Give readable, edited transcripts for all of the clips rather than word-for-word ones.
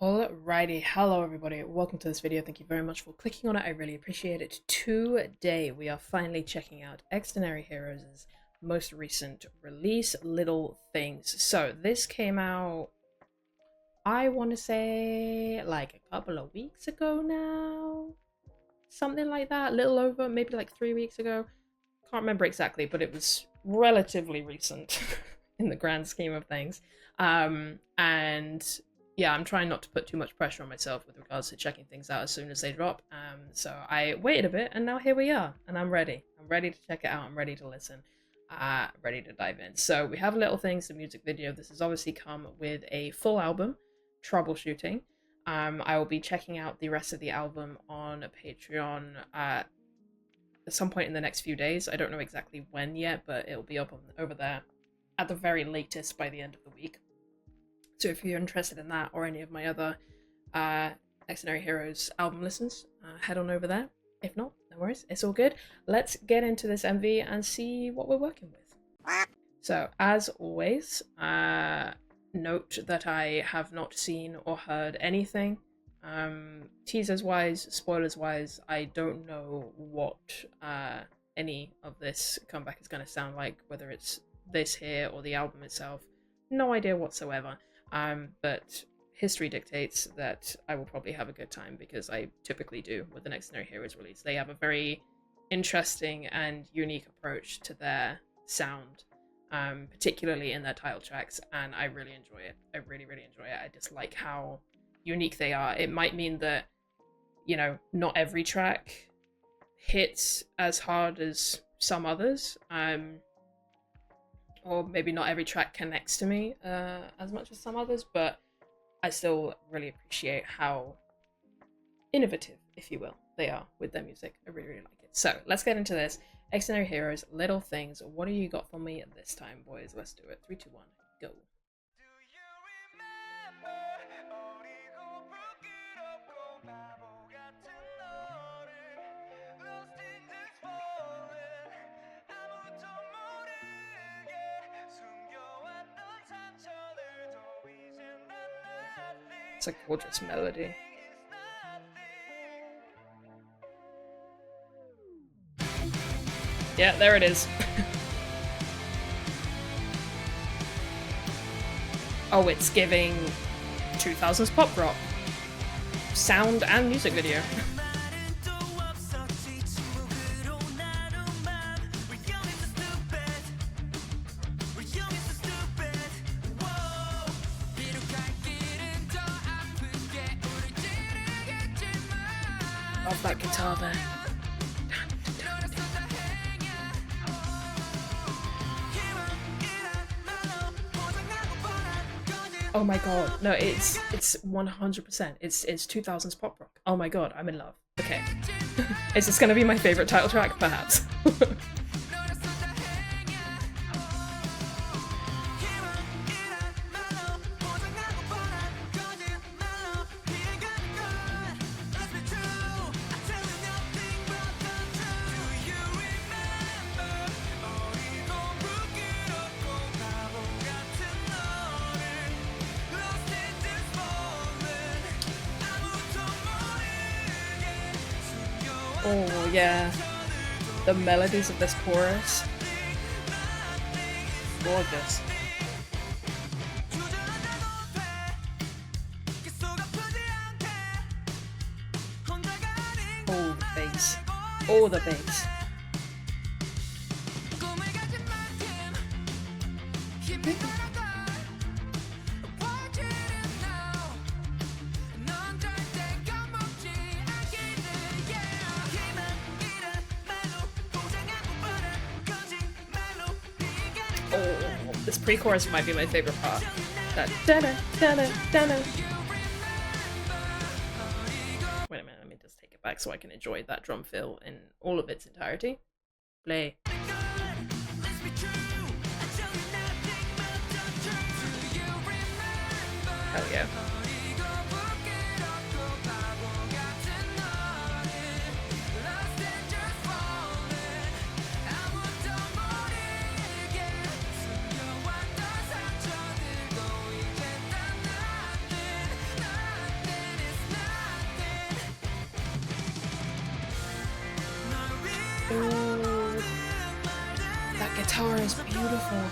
Alrighty, hello everybody, welcome to this video. Thank you very much for clicking on it, I really appreciate it. Today we are finally checking out Xdinary Heroes' most recent release, Little Things. So this came out, I want to say, like a couple of weeks ago now? Something like that, a little over, maybe like 3 weeks ago. Can't remember exactly, but it was relatively recent in the grand scheme of things. And yeah, I'm trying not to put too much pressure on myself with regards to checking things out as soon as they drop. So I waited a bit, and now here we are, and I'm ready. I'm ready to check it out. I'm ready to listen. Ready to dive in. So we have Little Things, the music video. This has obviously come with a full album, Troubleshooting. I will be checking out the rest of the album on Patreon at some point in the next few days. I don't know exactly when yet, but it'll be up over there at the very latest by the end of the week. So if you're interested in that or any of my other Xdinary Heroes album listens, head on over there. If not, no worries, it's all good. Let's get into this MV and see what we're working with. So as always, note that I have not seen or heard anything. Teasers wise, spoilers wise, I don't know what any of this comeback is going to sound like, whether it's this here or the album itself. No idea whatsoever. But history dictates that I will probably have a good time, because I typically do with the Xdinary Heroes release. They have a very interesting and unique approach to their sound, particularly in their title tracks, and I really enjoy it. I really enjoy it. I just like how unique they are. It might mean that, you know, not every track hits as hard as some others, or maybe not every track connects to me as much as some others, but I still really appreciate how innovative, if you will, they are with their music. I really like it. So let's get into this. Xdinary Heroes, Little Things. What do you got for me this time, boys? Let's do it. 3, 2, 1, go. It's a gorgeous melody. Yeah, there it is. Oh, it's giving 2000s pop rock. Sound and music video. Love that guitar there. Oh my god, no, it's 100%. It's 2000s pop rock. Oh my god, I'm in love. Okay. Is this gonna be my favorite title track? Perhaps. Oh yeah, the melodies of this chorus, gorgeous. Oh, the bass. Oh, the bass. Oh, this pre-chorus might be my favorite part. That da-da, da-da, da-da. Wait a minute, let me just take it back so I can enjoy that drum fill in all of its entirety. Play. Hell yeah. Ooh, that guitar is beautiful.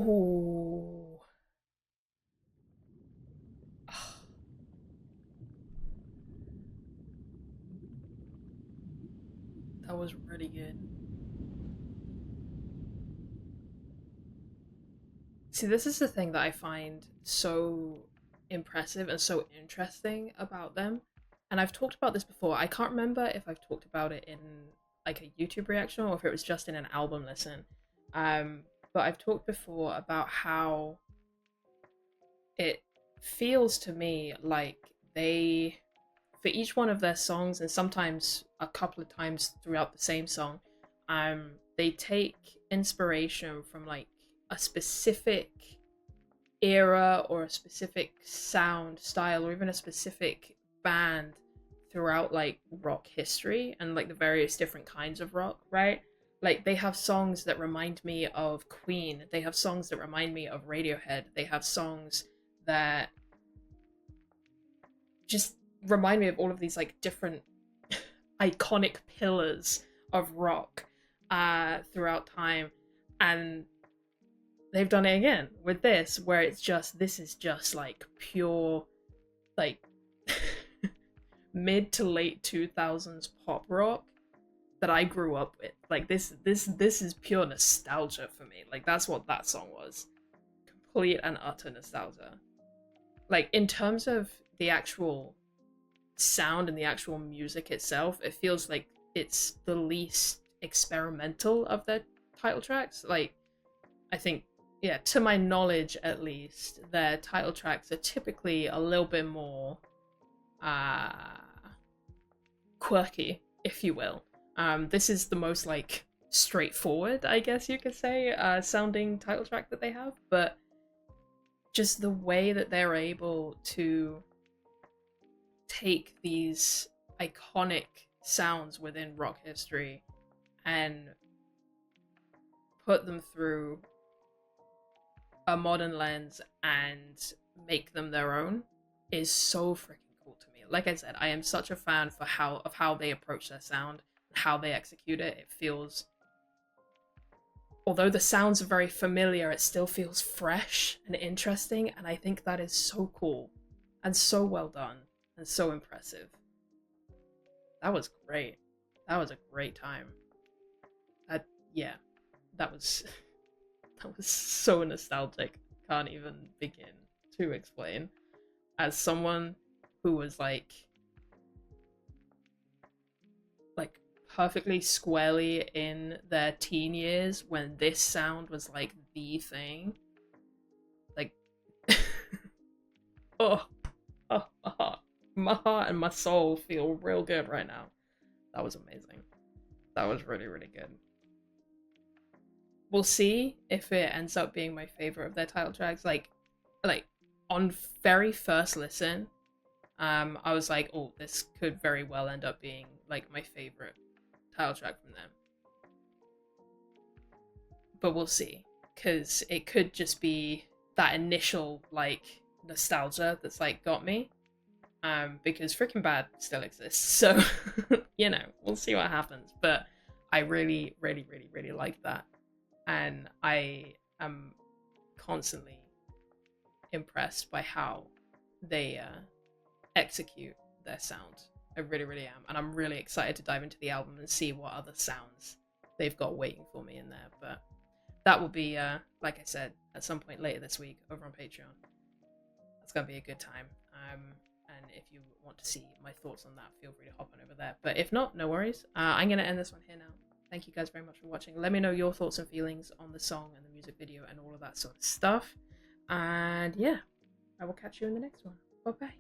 Oh, that was really good. See, this is the thing that I find so impressive and so interesting about them. And I've talked about this before. I can't remember if I've talked about it in like a YouTube reaction or if it was just in an album listen. Um, but I've talked before about how it feels to me like they, for each one of their songs, and sometimes a couple of times throughout the same song, they take inspiration from like a specific era or a specific sound style or even a specific band throughout like rock history and like the various different kinds of rock, right? Like they have songs that remind me of Queen, they have songs that remind me of Radiohead, they have songs that just remind me of all of these like different iconic pillars of rock throughout time. And they've done it again with this, where it's just, this is just like pure like mid to late 2000s pop rock that I grew up with. Like this is pure nostalgia for me. Like that's what that song was. Complete and utter nostalgia. Like in terms of the actual sound and the actual music itself, it feels like it's the least experimental of their title tracks. Like I think, yeah, to my knowledge at least, their title tracks are typically a little bit more quirky, if you will. This is the most like straightforward, I guess you could say, sounding title track that they have, but just the way that they're able to take these iconic sounds within rock history and put them through a modern lens and make them their own is so freaking cool to me. Like I said, I am such a fan for how they approach their sound and how they execute it. It feels, although the sounds are very familiar, it still feels fresh and interesting, and I think that is so cool and so well done and so impressive. That was great. That was a great time. Yeah, that was that was so nostalgic. Can't even begin to explain. As someone who was like perfectly squarely in their teen years when this sound was like the thing, like oh, my heart and my soul feel real good right now. That was amazing. That was really, really good. We'll see if it ends up being my favorite of their title tracks. Like on very first listen, I was like, oh, this could very well end up being like my favorite title track from them. But we'll see, because it could just be that initial like nostalgia that's like got me. because freaking bad still exists. So, you know, we'll see what happens. But I really, really, really, really like that. And I am constantly impressed by how they execute their sound. I really, really am. And I'm really excited to dive into the album and see what other sounds they've got waiting for me in there. But that will be, like I said, at some point later this week over on Patreon. It's going to be a good time. And if you want to see my thoughts on that, feel free to hop on over there. But if not, no worries. I'm going to end this one here now. Thank you guys very much for watching. Let me know your thoughts and feelings on the song and the music video and all of that sort of stuff. And yeah, I will catch you in the next one. Bye-bye.